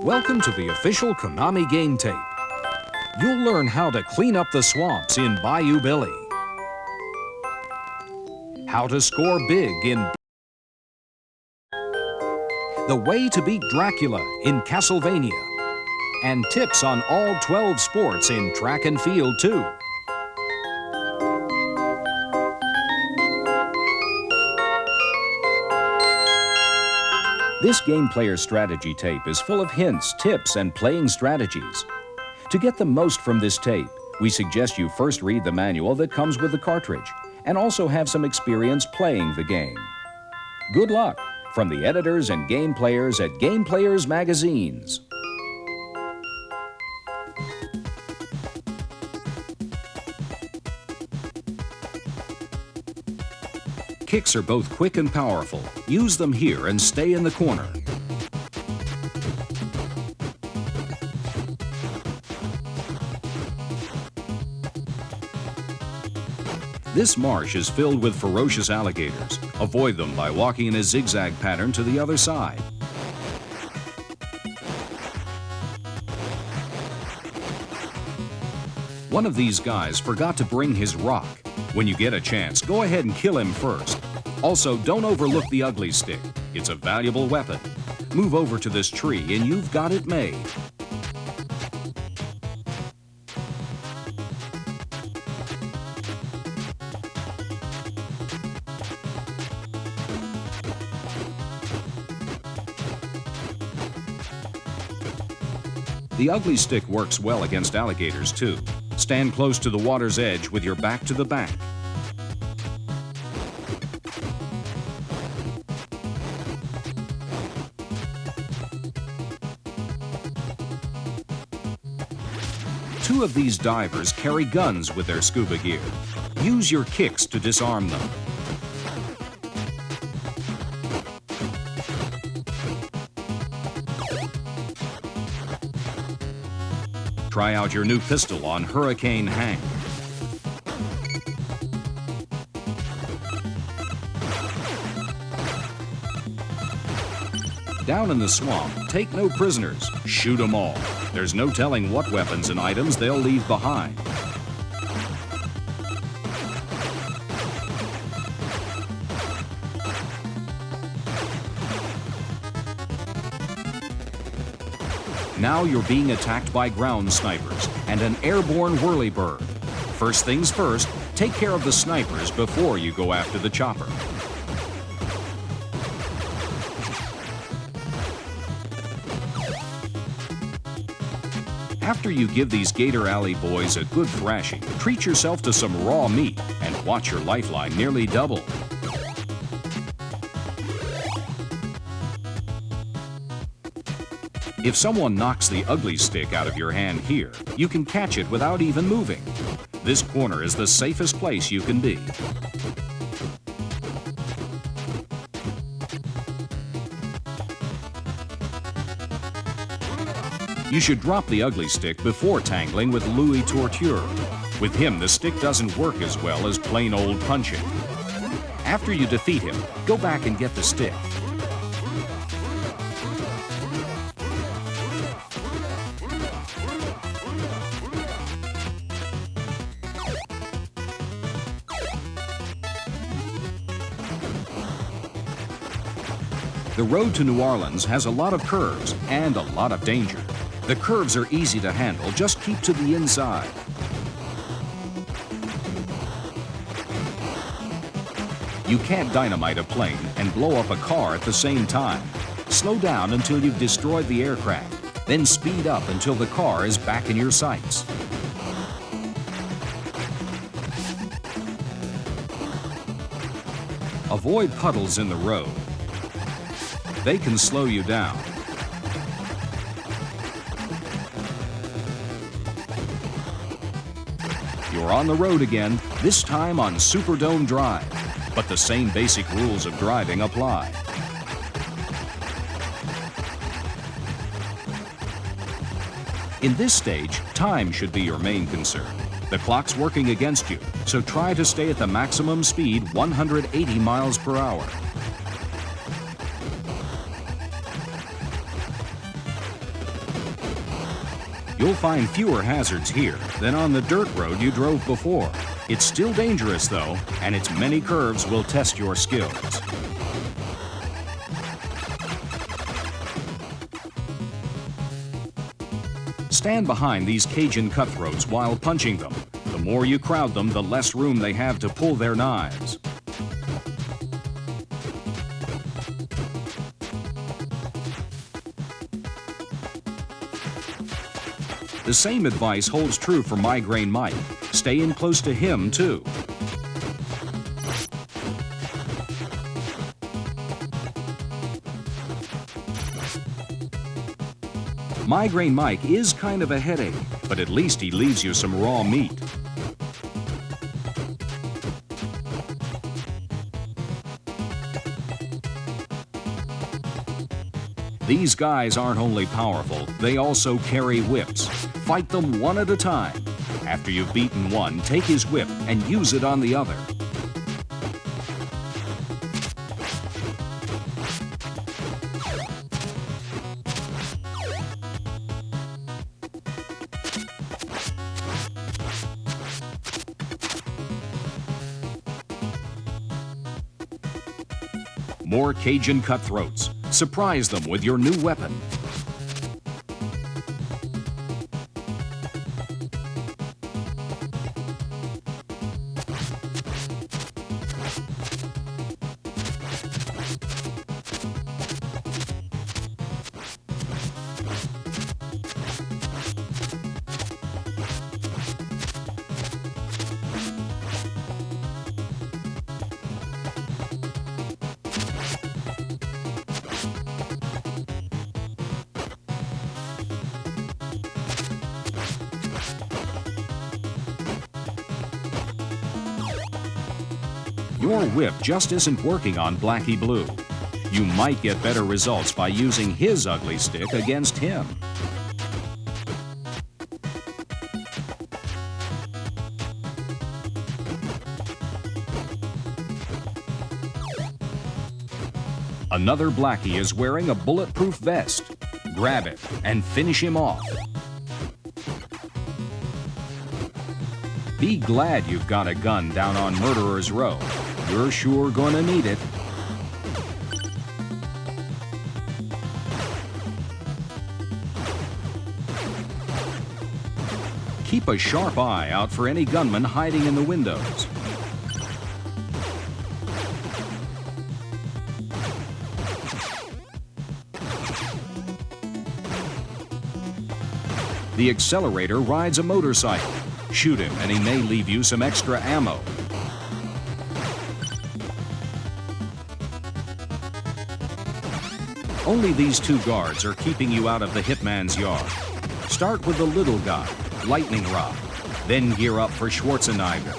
Welcome to the official Konami GameTape. You'll learn how to clean up the swamps in Bayou Billy, how to score big in the way to beat Dracula in Castlevania, and tips on all 12 sports in track and field too. This Game Player Strategy tape is full of hints, tips, and playing strategies. To get the most from this tape, we suggest you first read the manual that comes with the cartridge and also have some experience playing the game. Good luck from the editors and game players at Game Players Magazines. Kicks are both quick and powerful. Use them here and stay in the corner. This marsh is filled with ferocious alligators. Avoid them by walking in a zigzag pattern to the other side. One of these guys forgot to bring his rock. When you get a chance, go ahead and kill him first. Also, don't overlook the ugly stick. It's a valuable weapon. Move over to this tree and you've got it made. The ugly stick works well against alligators too. Stand close to the water's edge with your back to the bank. Two of these divers carry guns with their scuba gear. Use your kicks to disarm them. Try out your new pistol on Hurricane Hank. Down in the swamp, take no prisoners. Shoot them all. There's no telling what weapons and items they'll leave behind. Now you're being attacked by ground snipers and an airborne whirlybird. First things first, take care of the snipers before you go after the chopper. After you give these Gator Alley boys a good thrashing, treat yourself to some raw meat and watch your lifeline nearly double. If someone knocks the ugly stick out of your hand here, you can catch it without even moving. This corner is the safest place you can be. You should drop the ugly stick before tangling with Louis Torture. With him, the stick doesn't work as well as plain old punching. After you defeat him, go back and get the stick. The road to New Orleans has a lot of curves and a lot of danger. The curves are easy to handle, just keep to the inside. You can't dynamite a plane and blow up a car at the same time. Slow down until you've destroyed the aircraft, then speed up until the car is back in your sights. Avoid puddles in the road. They can slow you down. You're on the road again, this time on Superdome Drive. But the same basic rules of driving apply. In this stage, time should be your main concern. The clock's working against you, so try to stay at the maximum speed, 180 miles per hour. You'll find fewer hazards here than on the dirt road you drove before. It's still dangerous though, and its many curves will test your skills. Stand behind these Cajun cutthroats while punching them. The more you crowd them, the less room they have to pull their knives. The same advice holds true for Migraine Mike. Stay in close to him, too. Migraine Mike is kind of a headache, but at least he leaves you some raw meat. These guys aren't only powerful, they also carry whips. Fight them one at a time. After you've beaten one, take his whip and use it on the other. More Cajun cutthroats. Surprise them with your new weapon. Your whip just isn't working on Blackie Blue. You might get better results by using his ugly stick against him. Another Blackie is wearing a bulletproof vest. Grab it and finish him off. Be glad you've got a gun down on Murderer's Row. You're sure gonna need it. Keep a sharp eye out for any gunmen hiding in the windows. The accelerator rides a motorcycle. Shoot him and he may leave you some extra ammo. Only these two guards are keeping you out of the hitman's yard. Start with the little guy, Lightning Rod, then gear up for Schwarzenegger.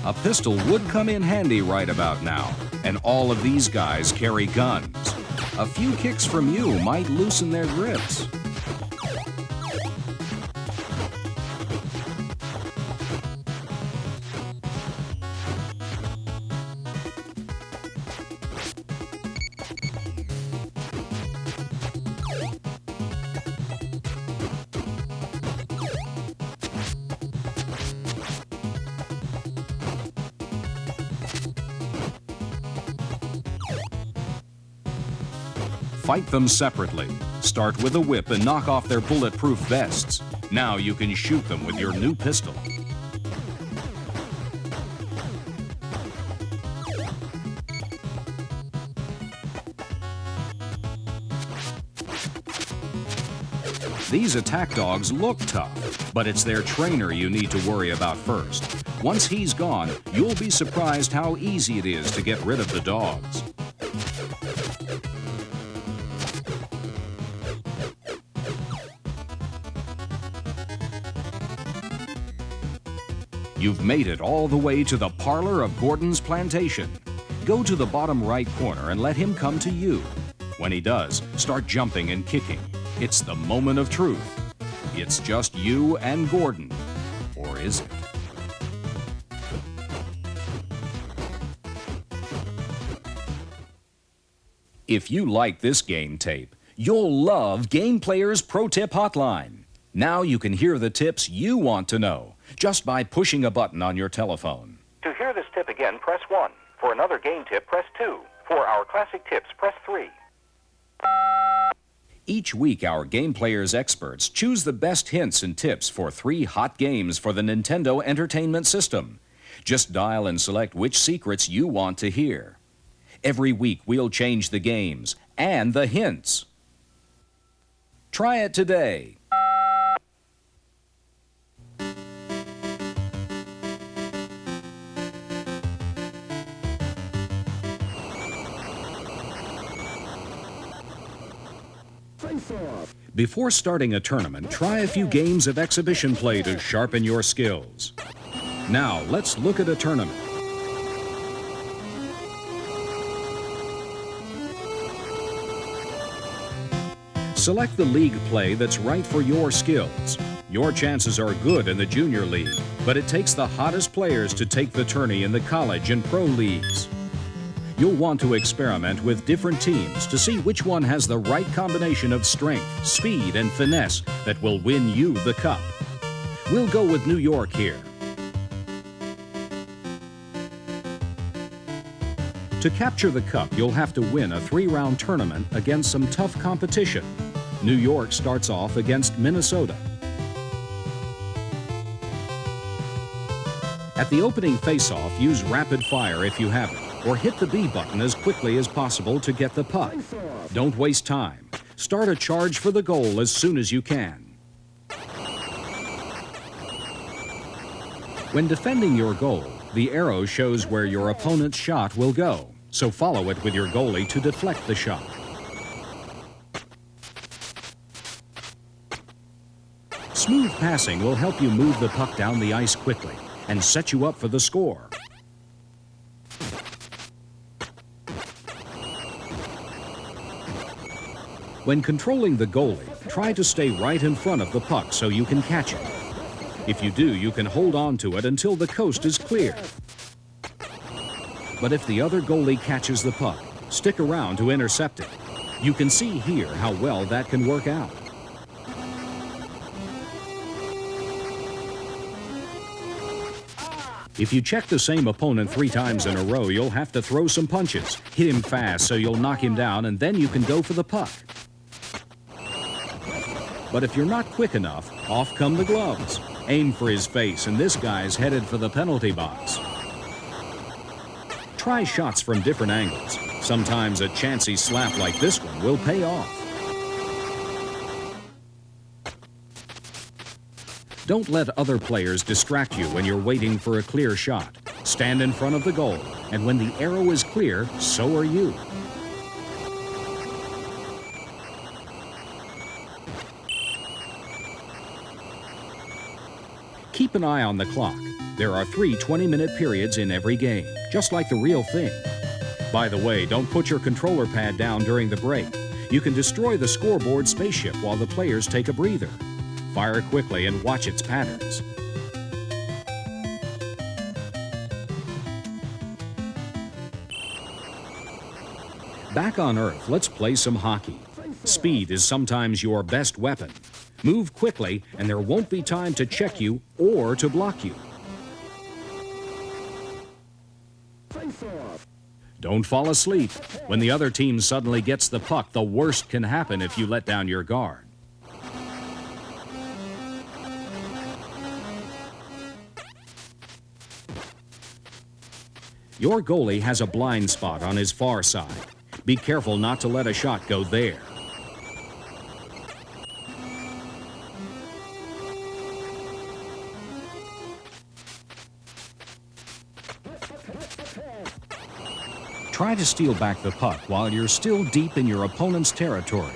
A pistol would come in handy right about now, and all of these guys carry guns. A few kicks from you might loosen their grips. Fight them separately. Start with a whip and knock off their bulletproof vests. Now you can shoot them with your new pistol. These attack dogs look tough, but it's their trainer you need to worry about first. Once he's gone, you'll be surprised how easy it is to get rid of the dogs. You've made it all the way to the parlor of Gordon's plantation. Go to the bottom right corner and let him come to you. When he does, start jumping and kicking. It's the moment of truth. It's just you and Gordon. Or is it? If you like this game tape, you'll love Game Player's Pro Tip Hotline. Now you can hear the tips you want to know just by pushing a button on your telephone. To hear this tip again, press 1. For another game tip, press 2. For our classic tips, press 3. Each week, our Game Player's experts choose the best hints and tips for 3 hot games for the Nintendo Entertainment System. Just dial and select which secrets you want to hear. Every week, we'll change the games and the hints. Try it today. Before starting a tournament, try a few games of exhibition play to sharpen your skills. Now, let's look at a tournament. Select the league play that's right for your skills. Your chances are good in the junior league, but it takes the hottest players to take the tourney in the college and pro leagues. You'll want to experiment with different teams to see which one has the right combination of strength, speed, and finesse that will win you the cup. We'll go with New York here. To capture the cup, you'll have to win a 3-round tournament against some tough competition. New York starts off against Minnesota. At the opening face-off, use rapid fire if you have it, or hit the B button as quickly as possible to get the puck. Don't waste time. Start a charge for the goal as soon as you can. When defending your goal, the arrow shows where your opponent's shot will go, so follow it with your goalie to deflect the shot. Smooth passing will help you move the puck down the ice quickly and set you up for the score. When controlling the goalie, try to stay right in front of the puck so you can catch it. If you do, you can hold on to it until the coast is clear. But if the other goalie catches the puck, stick around to intercept it. You can see here how well that can work out. If you check the same opponent 3 times in a row, you'll have to throw some punches. Hit him fast so you'll knock him down, and then you can go for the puck. But if you're not quick enough, off come the gloves. Aim for his face, and this guy's headed for the penalty box. Try shots from different angles. Sometimes a chancy slap like this one will pay off. Don't let other players distract you when you're waiting for a clear shot. Stand in front of the goal, and when the arrow is clear, so are you. Keep an eye on the clock. There are 3 20-minute periods in every game, just like the real thing. By the way, don't put your controller pad down during the break. You can destroy the scoreboard spaceship while the players take a breather. Fire quickly and watch its patterns. Back on Earth, let's play some hockey. Speed is sometimes your best weapon. Move quickly, and there won't be time to check you or to block you. Don't fall asleep. When the other team suddenly gets the puck, the worst can happen if you let down your guard. Your goalie has a blind spot on his far side. Be careful not to let a shot go there. Try to steal back the puck while you're still deep in your opponent's territory.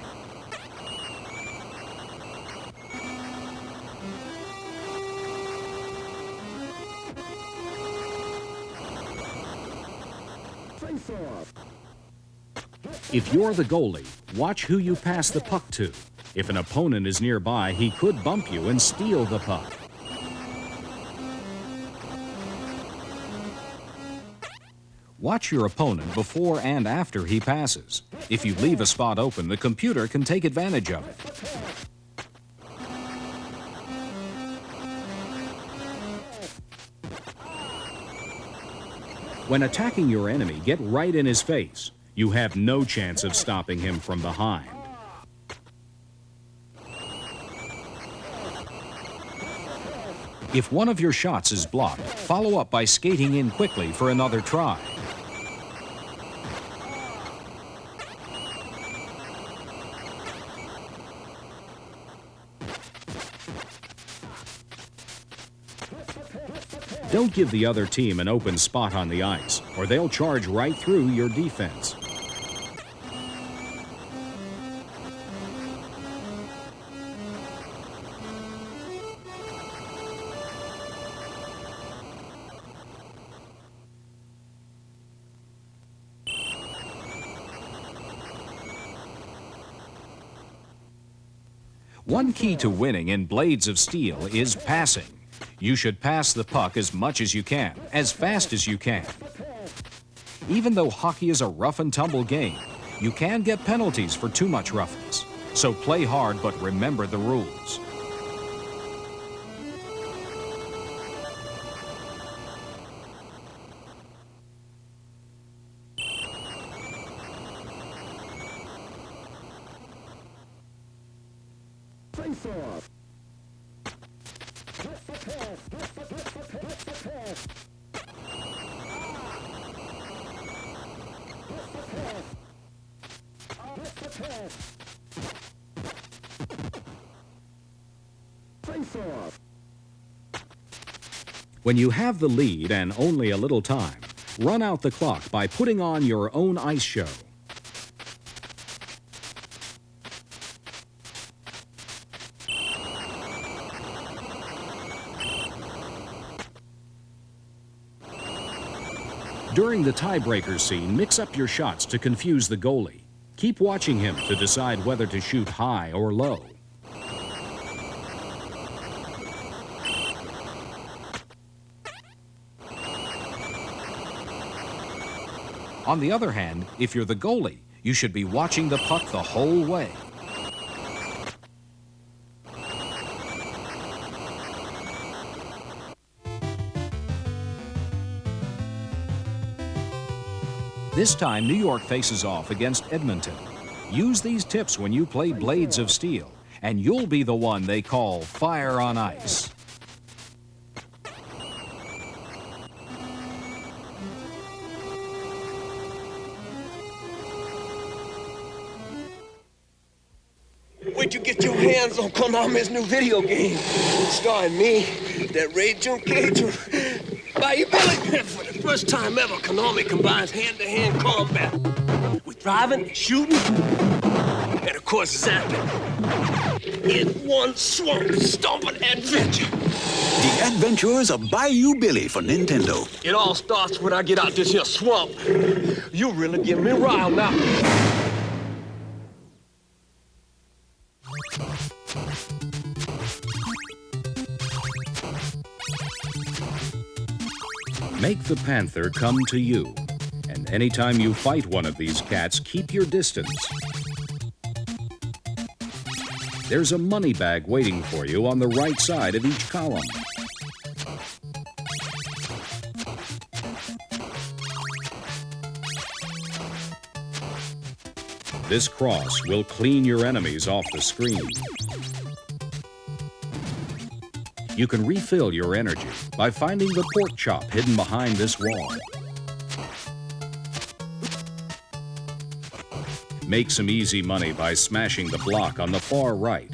If you're the goalie, watch who you pass the puck to. If an opponent is nearby, he could bump you and steal the puck. Watch your opponent before and after he passes. If you leave a spot open, the computer can take advantage of it. When attacking your enemy, get right in his face. You have no chance of stopping him from behind. If one of your shots is blocked, follow up by skating in quickly for another try. Don't give the other team an open spot on the ice, or they'll charge right through your defense. One key to winning in Blades of Steel is passing. You should pass the puck as much as you can, as fast as you can. Even though hockey is a rough and tumble game, you can get penalties for too much roughness. So play hard, but remember the rules. Face-off. When you have the lead and only a little time, run out the clock by putting on your own ice show. During the tiebreaker scene, mix up your shots to confuse the goalie. Keep watching him to decide whether to shoot high or low. On the other hand, if you're the goalie, you should be watching the puck the whole way. This time, New York faces off against Edmonton. Use these tips when you play Blades of Steel, and you'll be the one they call Fire on Ice. Where'd you get your hands on Konami's new video game? Starring me, that Ray Junkeito, Bayou Billy. For the first time ever, Konami combines hand-to-hand combat with driving, shooting, and of course zapping. In one swamp stomping adventure. The Adventures of Bayou Billy for Nintendo. It all starts when I get out this here swamp. You really get me riled now. Make the panther come to you. And anytime you fight one of these cats, keep your distance. There's a money bag waiting for you on the right side of each column. This cross will clean your enemies off the screen. You can refill your energy by finding the pork chop hidden behind this wall. Make some easy money by smashing the block on the far right.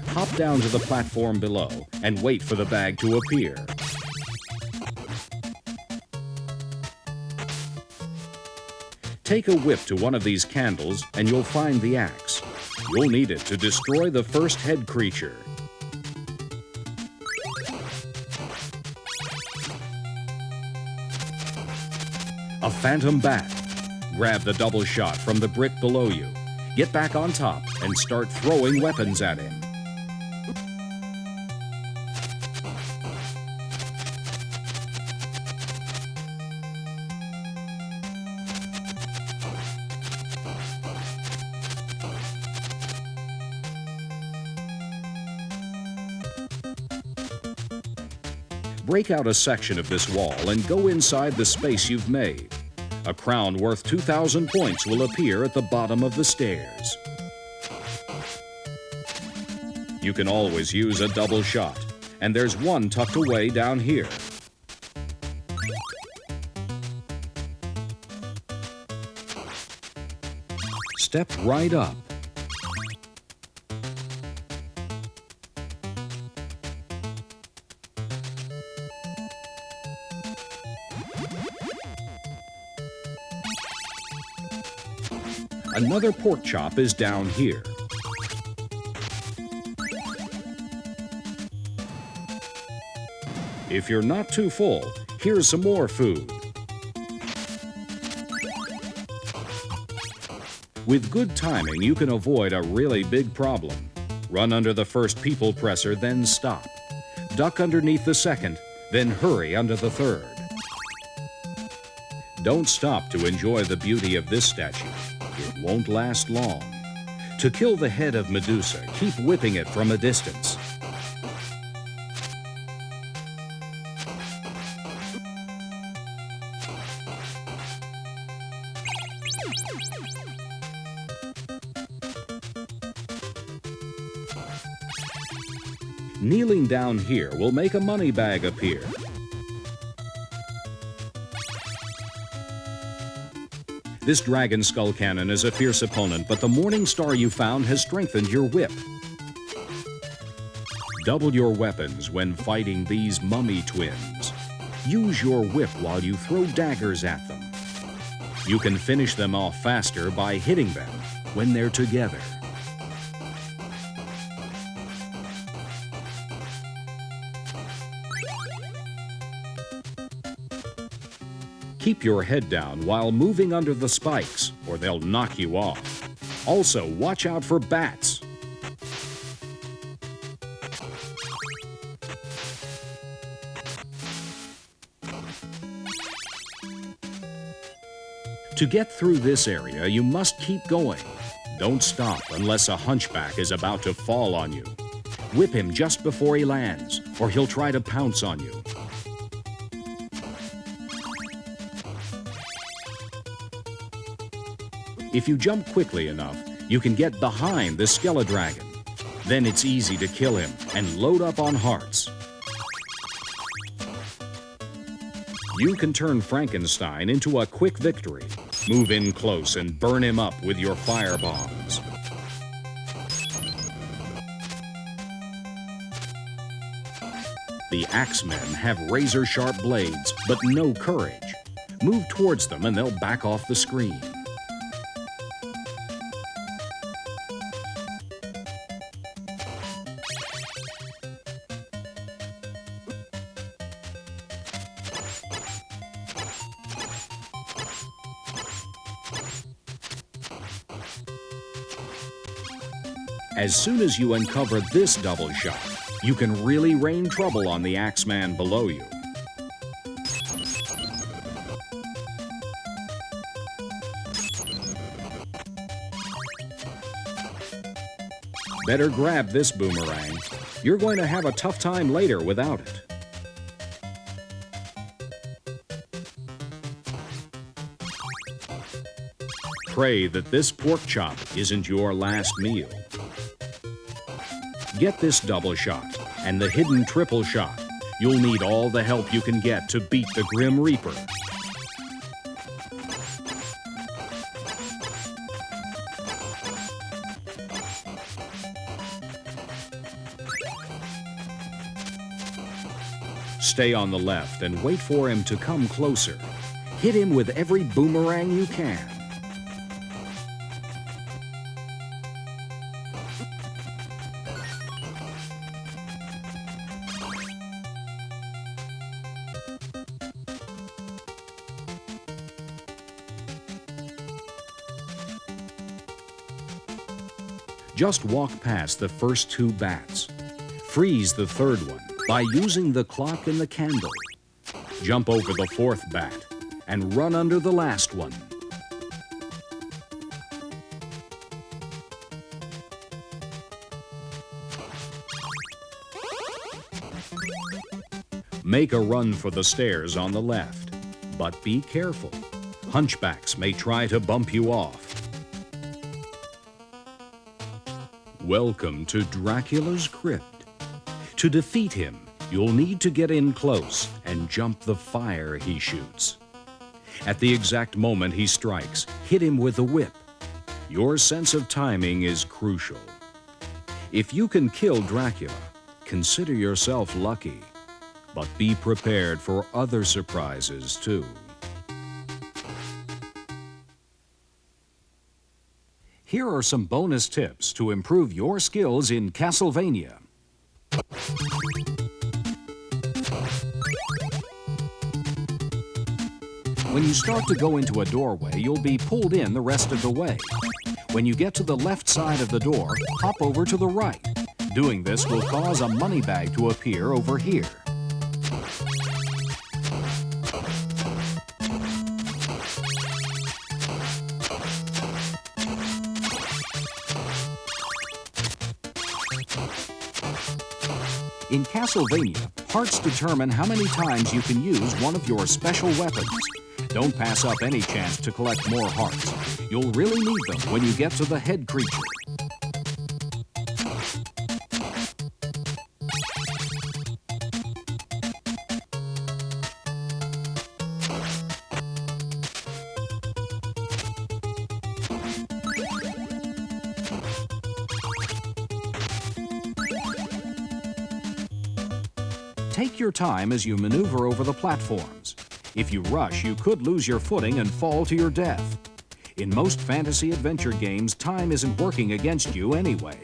Hop down to the platform below and wait for the bag to appear. Take a whip to one of these candles and you'll find the axe. You'll need it to destroy the first head creature. A phantom bat. Grab the double shot from the brick below you. Get back on top and start throwing weapons at him. Break out a section of this wall and go inside the space you've made. A crown worth 2,000 points will appear at the bottom of the stairs. You can always use a double shot, and there's one tucked away down here. Step right up. Another pork chop is down here. If you're not too full, here's some more food. With good timing, you can avoid a really big problem. Run under the first people presser, then stop. Duck underneath the second, then hurry under the third. Don't stop to enjoy the beauty of this statue. It won't last long. To kill the head of Medusa, keep whipping it from a distance. Kneeling down here will make a money bag appear. This dragon skull cannon is a fierce opponent, but the morning star you found has strengthened your whip. Double your weapons when fighting these mummy twins. Use your whip while you throw daggers at them. You can finish them off faster by hitting them when they're together. Keep your head down while moving under the spikes, or they'll knock you off. Also, watch out for bats. To get through this area, you must keep going. Don't stop unless a hunchback is about to fall on you. Whip him just before he lands, or he'll try to pounce on you. If you jump quickly enough, you can get behind the Skeledragon. Then it's easy to kill him and load up on hearts. You can turn Frankenstein into a quick victory. Move in close and burn him up with your fire bombs. The Axemen have razor-sharp blades, but no courage. Move towards them and they'll back off the screen. As soon as you uncover this double shot, you can really rain trouble on the Axeman below you. Better grab this boomerang. You're going to have a tough time later without it. Pray that this pork chop isn't your last meal. Get this double shot and the hidden triple shot. You'll need all the help you can get to beat the Grim Reaper. Stay on the left and wait for him to come closer. Hit him with every boomerang you can. Just walk past the first two bats. Freeze the third one by using the clock and the candle. Jump over the fourth bat and run under the last one. Make a run for the stairs on the left, but be careful. Hunchbacks may try to bump you off. Welcome to Dracula's crypt. To defeat him, you'll need to get in close and jump the fire he shoots. At the exact moment he strikes, hit him with a whip. Your sense of timing is crucial. If you can kill Dracula, consider yourself lucky. But be prepared for other surprises, too. Here are some bonus tips to improve your skills in Castlevania. When you start to go into a doorway, you'll be pulled in the rest of the way. When you get to the left side of the door, hop over to the right. Doing this will cause a money bag to appear over here. In Castlevania, hearts determine how many times you can use one of your special weapons. Don't pass up any chance to collect more hearts. You'll really need them when you get to the head creature. Take your time as you maneuver over the platforms. If you rush, you could lose your footing and fall to your death. In most fantasy adventure games, time isn't working against you anyway.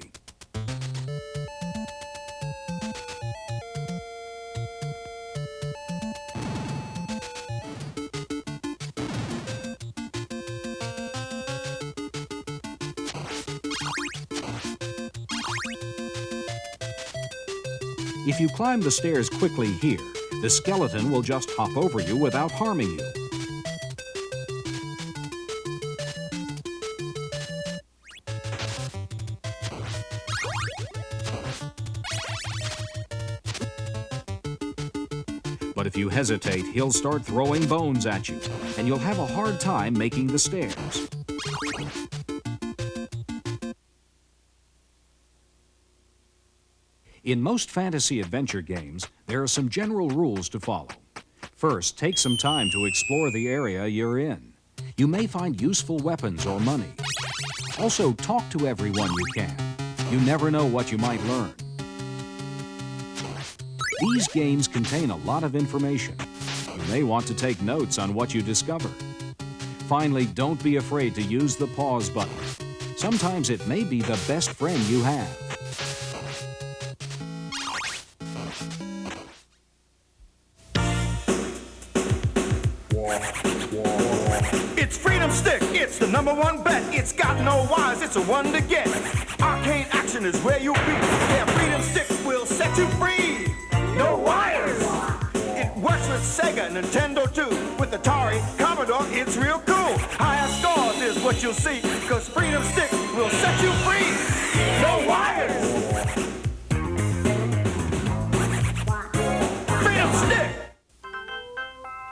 If you climb the stairs quickly here, the skeleton will just hop over you without harming you. But if you hesitate, he'll start throwing bones at you, and you'll have a hard time making the stairs. In most fantasy adventure games, there are some general rules to follow. First, take some time to explore the area you're in. You may find useful weapons or money. Also, talk to everyone you can. You never know what you might learn. These games contain a lot of information. You may want to take notes on what you discover. Finally, don't be afraid to use the pause button. Sometimes it may be the best friend you have. It's Freedom Stick, it's the #1 bet. It's got no wires, it's a one to get. Arcane action is where you'll be. Yeah, Freedom Stick will set you free. No wires! It works with Sega, Nintendo too. With Atari, Commodore, it's real cool. Higher scores is what you'll see, because Freedom Stick will set you free. No wires! Freedom Stick!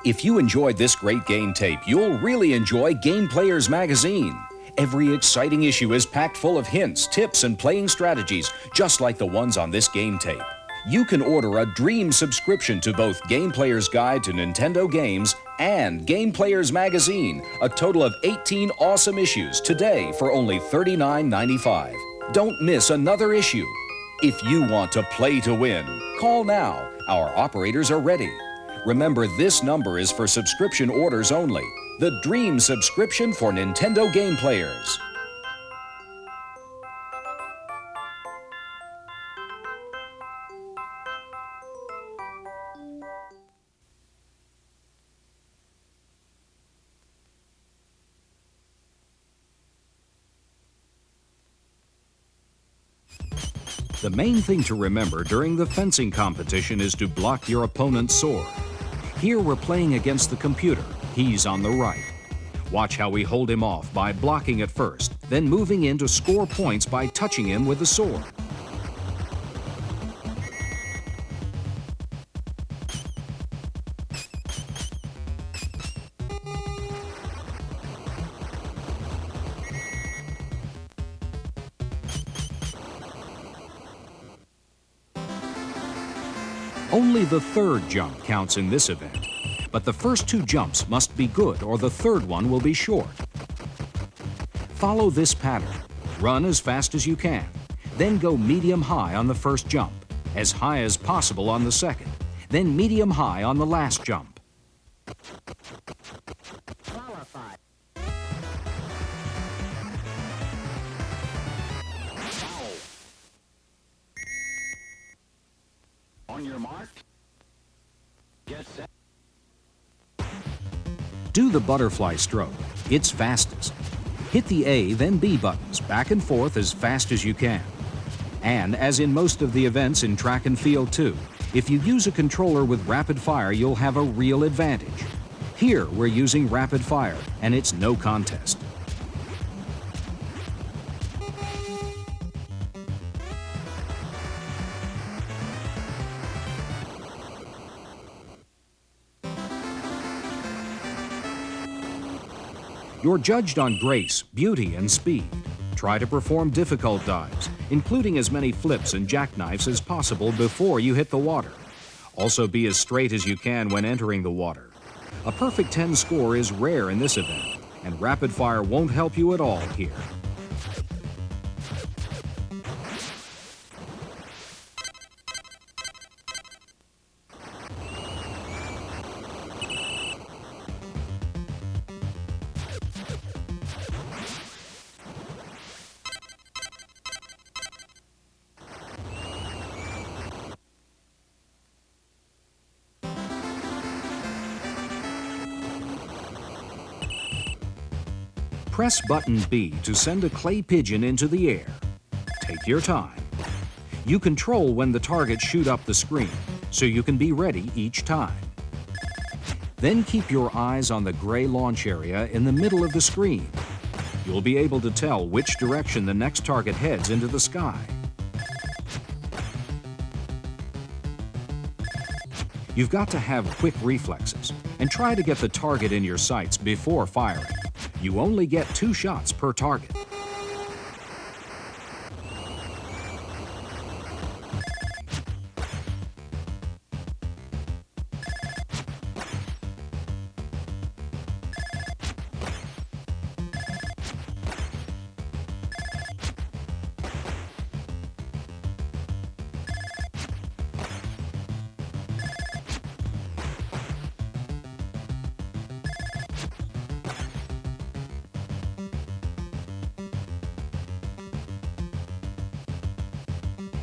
If you enjoyed this great game tape, you'll really enjoy Game Players magazine. Every exciting issue is packed full of hints, tips, and playing strategies, just like the ones on this game tape. You can order a dream subscription to both Game Player's Guide to Nintendo Games and Game Players magazine, a total of 18 awesome issues today for only $39.95. Don't miss another issue. If you want to play to win, call now. Our operators are ready. Remember, this number is for subscription orders only. The Dream Subscription for Nintendo Game Players. The main thing to remember during the fencing competition is to block your opponent's sword. Here we're playing against the computer. He's on the right. Watch how we hold him off by blocking at first, then moving in to score points by touching him with the sword. Only the third jump counts in this event, but the first two jumps must be good or the third one will be short. Follow this pattern. Run as fast as you can, then go medium-high on the first jump, as high as possible on the second, then medium-high on the last jump. Qualified. On your mark. Get set. Do the butterfly stroke. It's fastest. Hit the A, then B buttons back and forth as fast as you can. And as in most of the events in track and field too, if you use a controller with rapid fire, you'll have a real advantage. Here, we're using rapid fire, and it's no contest. You're judged on grace, beauty, and speed. Try to perform difficult dives, including as many flips and jackknives as possible before you hit the water. Also be as straight as you can when entering the water. A perfect 10 score is rare in this event, and rapid fire won't help you at all here. Press button B to send a clay pigeon into the air. Take your time. You control when the targets shoot up the screen, so you can be ready each time. Then keep your eyes on the gray launch area in the middle of the screen. You'll be able to tell which direction the next target heads into the sky. You've got to have quick reflexes and try to get the target in your sights before firing. You only get 2 shots per target.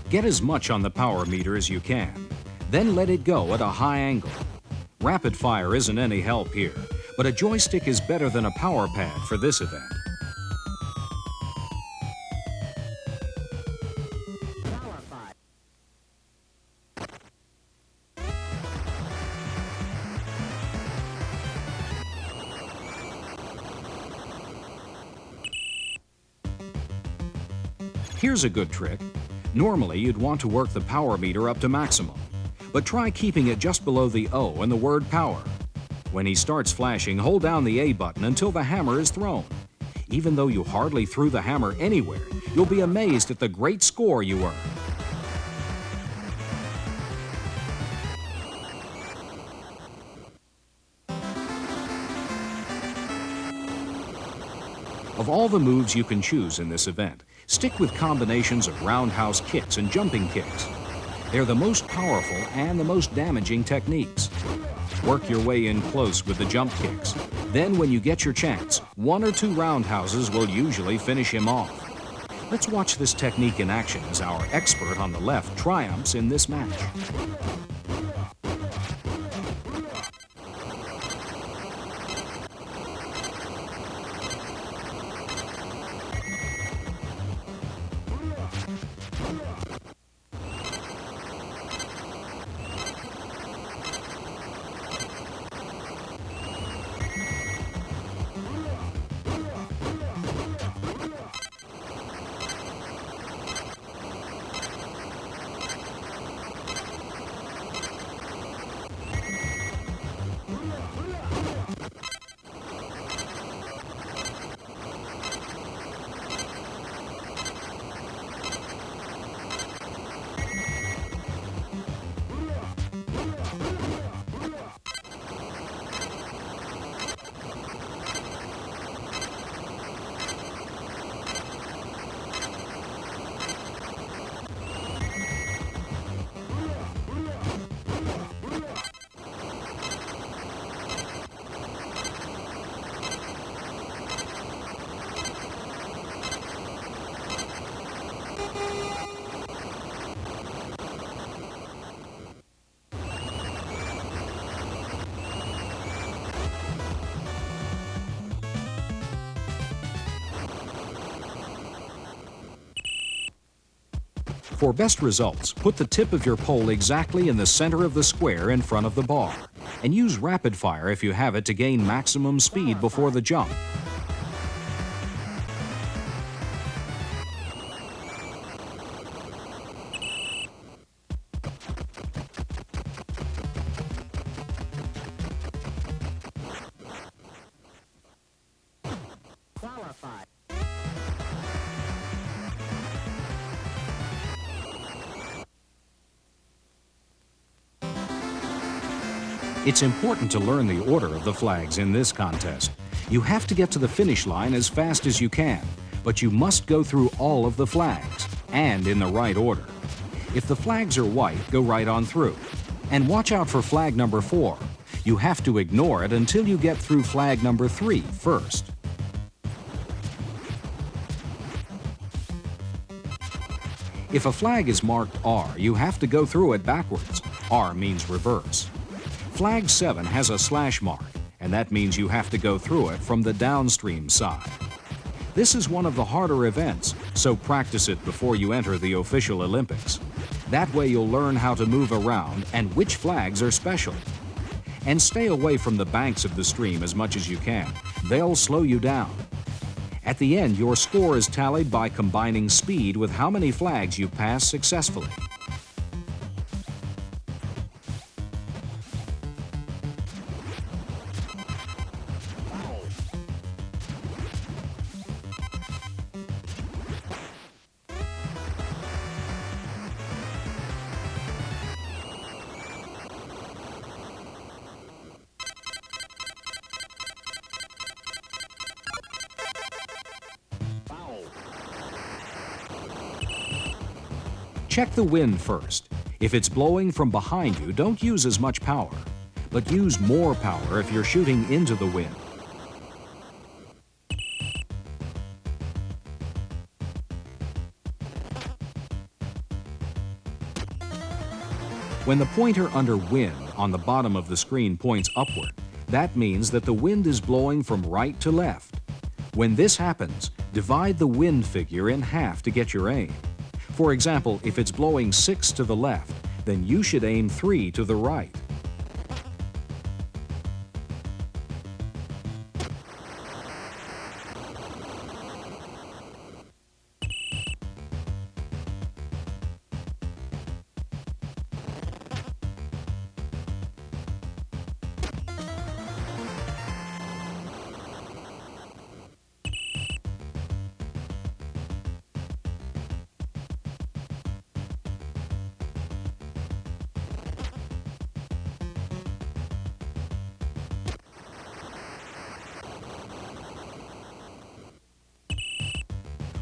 Get as much on the power meter as you can, then let it go at a high angle. Rapid fire isn't any help here, but a joystick is better than a power pad for this event. Qualified. Here's a good trick. Normally, you'd want to work the power meter up to maximum, but try keeping it just below the O in the word power. When he starts flashing, hold down the A button until the hammer is thrown. Even though you hardly threw the hammer anywhere, you'll be amazed at the great score you earned. Of all the moves you can choose in this event, stick with combinations of roundhouse kicks and jumping kicks. They're the most powerful and the most damaging techniques. Work your way in close with the jump kicks. Then when you get your chance, 1 or 2 roundhouses will usually finish him off. Let's watch this technique in action as our expert on the left triumphs in this match. For best results, put the tip of your pole exactly in the center of the square in front of the bar, and use rapid fire if you have it to gain maximum speed before the jump. It's important to learn the order of the flags in this contest. You have to get to the finish line as fast as you can, but you must go through all of the flags, and in the right order. If the flags are white, go right on through. And watch out for flag number 4. You have to ignore it until you get through flag number 3 first. If a flag is marked R, you have to go through it backwards. R means reverse. Flag 7 has a slash mark, and that means you have to go through it from the downstream side. This is one of the harder events, so practice it before you enter the official Olympics. That way you'll learn how to move around and which flags are special. And stay away from the banks of the stream as much as you can. They'll slow you down. At the end, your score is tallied by combining speed with how many flags you pass successfully. Check the wind first. If it's blowing from behind you, don't use as much power, but use more power if you're shooting into the wind. When the pointer under wind on the bottom of the screen points upward, that means that the wind is blowing from right to left. When this happens, divide the wind figure in half to get your aim. For example, if it's blowing 6 to the left, then you should aim 3 to the right.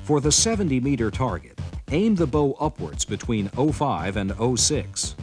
For the 70-meter target, aim the bow upwards between 0.5 and 0.6.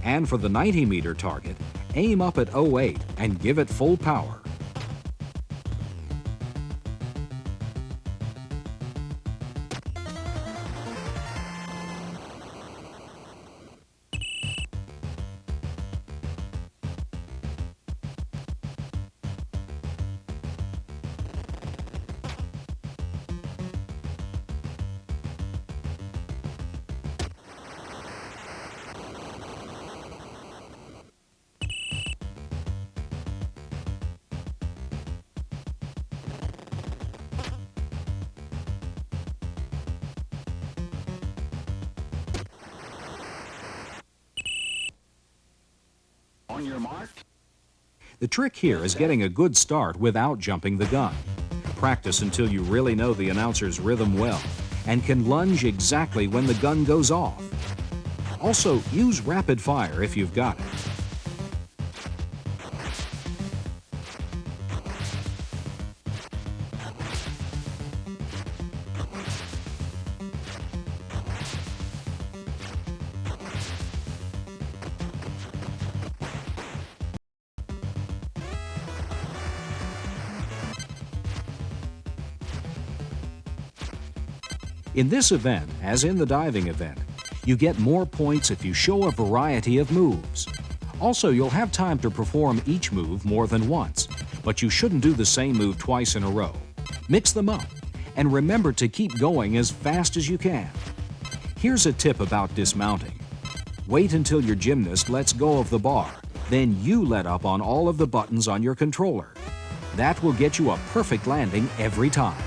And for the 90-meter target, aim up at 0.8 and give it full power. On your mark. The trick here is getting a good start without jumping the gun. Practice until you really know the announcer's rhythm well and can lunge exactly when the gun goes off. Also, use rapid fire if you've got it. In this event, as in the diving event, you get more points if you show a variety of moves. Also, you'll have time to perform each move more than once, but you shouldn't do the same move twice in a row. Mix them up, and remember to keep going as fast as you can. Here's a tip about dismounting. Wait until your gymnast lets go of the bar, then you let up on all of the buttons on your controller. That will get you a perfect landing every time.